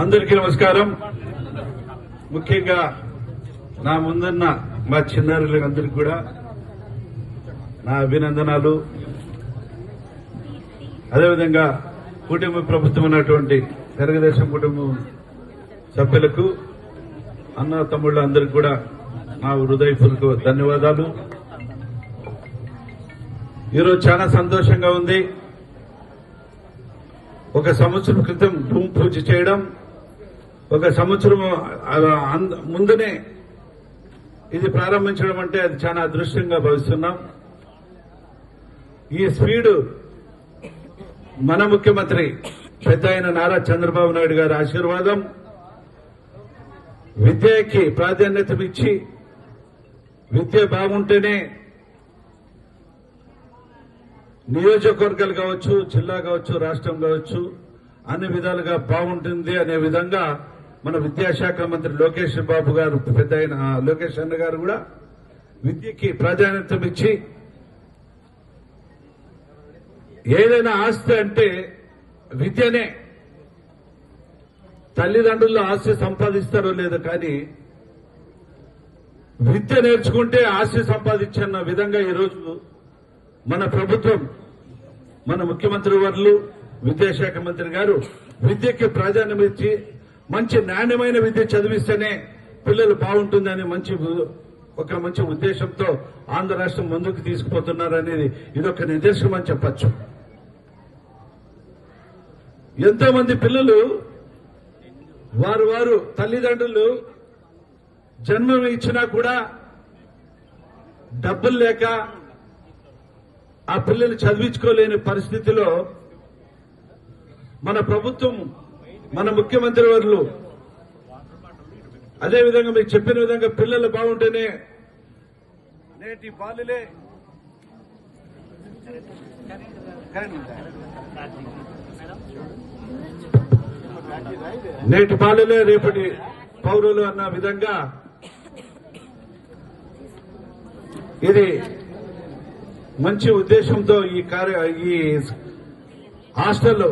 అందరికీ నమస్కారం. ముఖ్యంగా నా ముందున్న మా చిన్నారులందరికీ కూడా నా అభినందనాలు. అదేవిధంగా కుటుంబ ప్రభుత్వం ఉన్నటువంటి తెలుగుదేశం కుటుంబం సభ్యులకు, అన్న తమ్ముళ్ళ అందరికీ కూడా నా హృదయపూర్వక ధన్యవాదాలు. ఈరోజు చాలా సంతోషంగా ఉంది. ఒక సంవత్సరం క్రితం భూమి పూజ చేయడం, ఒక సంవత్సరం ముందునే ఇది ప్రారంభించడం అంటే అది చాలా అదృష్టంగా భావిస్తున్నాం. ఈ స్పీడు మన ముఖ్యమంత్రి పెద్ద అయిన నారా చంద్రబాబు నాయుడు గారి ఆశీర్వాదం, విద్యకి ప్రాధాన్యత ఇచ్చి విద్య బాగుంటేనే నియోజకవర్గాలు కావచ్చు, జిల్లా కావచ్చు, రాష్ట్రం కావచ్చు, అన్ని విధాలుగా బాగుంటుంది అనే విధంగా మన విద్యాశాఖ మంత్రి లోకేష్ బాబు గారు, పెద్ద అయిన లోకేష్ అన్న గారు కూడా విద్యకి ప్రాధాన్యత ఇచ్చి, ఏదైనా ఆస్తి అంటే విద్యనే. తల్లిదండ్రులు ఆస్తి సంపాదిస్తారో లేదో కానీ విద్య నేర్చుకుంటే ఆస్తి సంపాదించన్న విధంగా ఈరోజు మన ప్రభుత్వం, మన ముఖ్యమంత్రి వర్లు, విద్యాశాఖ మంత్రి గారు విద్యకి ప్రాధాన్యం ఇచ్చి మంచి నాణ్యమైన విద్య చదివిస్తేనే పిల్లలు బాగుంటుందని ఒక మంచి ఉద్దేశంతో ఆంధ్ర రాష్ట్రం ముందుకు తీసుకుపోతున్నారనేది ఇదొక నిదర్శనం అని చెప్పచ్చు. ఎంతో మంది పిల్లలు వారు తల్లిదండ్రులు జన్మ ఇచ్చినా కూడా డబ్బులు లేక ఆ పిల్లలు చదివించుకోలేని పరిస్థితిలో మన ప్రభుత్వం, మన ముఖ్యమంత్రి వర్లు అదేవిధంగా మీకు చెప్పిన విధంగా పిల్లలు బాగుంటేనే నేటి బాలులే రేపటి పౌరులు అన్న విధంగా ఇది మంచి ఉద్దేశంతో ఈ హాస్టల్లో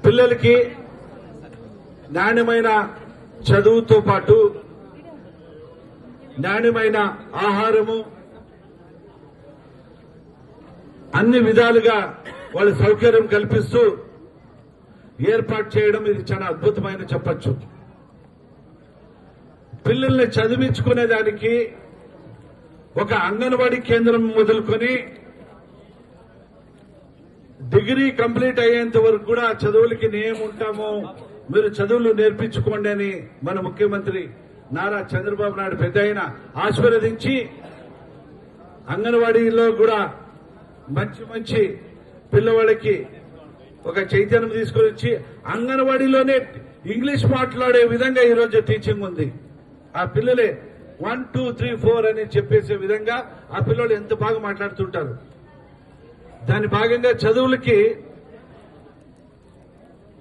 పిల్లలకి నాణ్యమైన చదువుతో పాటు నాణ్యమైన ఆహారము, అన్ని విధాలుగా వాళ్ళ సౌకర్యం కల్పిస్తూ ఏర్పాటు చేయడం ఇది చాలా అద్భుతమైన చెప్పచ్చు. పిల్లల్ని చదివించుకునేదానికి ఒక అంగన్వాడీ కేంద్రం మొదలుకొని డిగ్రీ కంప్లీట్ అయ్యేంత వరకు కూడా చదువులకి నేముంటాము, మీరు చదువులు నేర్పించుకోండి అని మన ముఖ్యమంత్రి నారా చంద్రబాబు నాయుడు పెద్ద అయిన ఆశీర్వదించి అంగన్వాడీలో కూడా మంచి పిల్లవాళ్ళకి ఒక చైతన్యం తీసుకొని వచ్చి అంగన్వాడీలోనే ఇంగ్లీష్ మాట్లాడే విధంగా ఈరోజు టీచింగ్ ఉంది. ఆ పిల్లలే 1, 2, 3, 4 అని చెప్పేసే విధంగా ఆ పిల్లలు ఎంత బాగా మాట్లాడుతుంటారు. దాని భాగంగా చదువులకి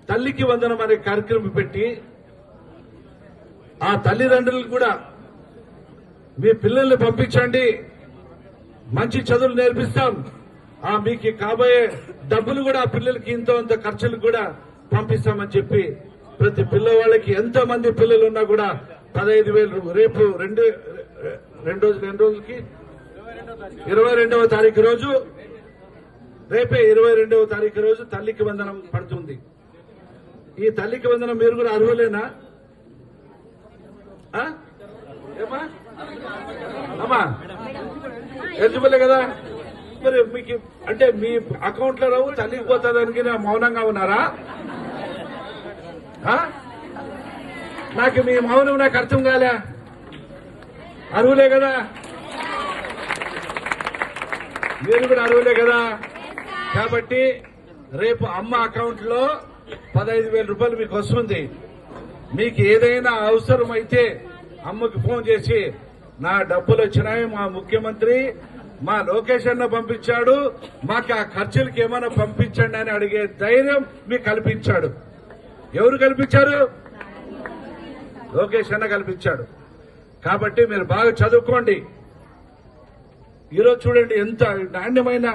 తల్లికి వందనం అనే కార్యక్రమం పెట్టి ఆ తల్లిదండ్రులు కూడా మీ పిల్లల్ని పంపించండి, మంచి చదువులు నేర్పిస్తాం, మీకు కాబోయే డబ్బులు కూడా ఆ పిల్లలకి ఇంత ఖర్చులు కూడా పంపిస్తామని చెప్పి ప్రతి పిల్లవాళ్ళకి ఎంతో మంది పిల్లలు ఉన్నా కూడా 15,000 రేపు రెండు రోజులకి 22వ తారీఖు రోజు, రేపే 22వ తారీఖు రోజు తల్లికి వందనం పడుతుంది. ఈ తల్లికి వందనం మీరు కూడా అర్హులేనా? అమ్మా ఎలిజిబులే కదా? మరి మీకు అంటే మీ అకౌంట్ లో రావు, తల్లికి పోతుందానికి మౌనంగా ఉన్నారా? నాకు మీ మౌనం నాకు అర్థం కాలే. అర్హులే కదా, మీరు కూడా అర్హులే కదా. కాబట్టి రేపు అమ్మ అకౌంట్ లో 15,000 రూపాయలు మీకు వస్తుంది. మీకు ఏదైనా అవసరం అయితే అమ్మకి ఫోన్ చేసి నా డబ్బులు వచ్చినాయి, మా ముఖ్యమంత్రి మా లోకేష్ అన్న పంపించాడు, మాకు ఆ ఖర్చులకి ఏమైనా పంపించండి అని అడిగే ధైర్యం మీకు కల్పించాడు. ఎవరు కల్పించారు? లోకేష్ అన్న కల్పించాడు. కాబట్టి మీరు బాగా చదువుకోండి. ఈరోజు చూడండి ఎంత నాణ్యమైన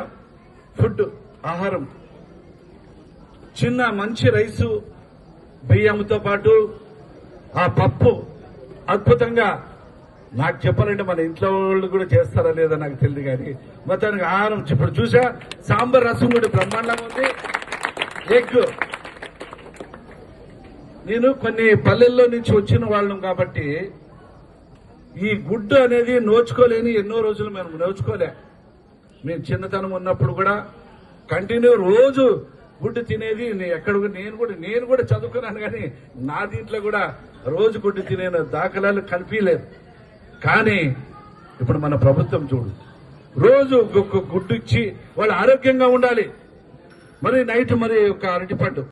ఫుడ్, ఆహారం. చిన్న మంచి రైసు బియ్యంతో పాటు ఆ పప్పు అద్భుతంగా, నాకు చెప్పాలంటే మన ఇంట్లో వాళ్ళు కూడా చేస్తారా లేదా నాకు తెలియదు, కానీ మొత్తానికి ఆహారం ఇప్పుడు చూసా సాంబార్ రసం కూడా బ్రహ్మాండంగా ఉంది. ఎగ్, నేను కొన్ని పల్లెల్లో నుంచి వచ్చిన వాళ్ళం కాబట్టి ఈ గుడ్డు అనేది నోచుకోలేని ఎన్నో రోజులు మేము నోచుకోలే. మేము చిన్నతనం ఉన్నప్పుడు కూడా కంటిన్యూ రోజు గుడ్డు తినేది. నేను కూడా చదువుకున్నాను, కానీ నా దీంట్లో కూడా రోజు గుడ్డు తినే దాఖలాలు కనిపించలేదు. కానీ ఇప్పుడు మన ప్రభుత్వం చూడు, రోజు గుడ్డు ఇచ్చి వాళ్ళు ఆరోగ్యంగా ఉండాలి. మరి నైట్ మరి ఒక అరటిపండు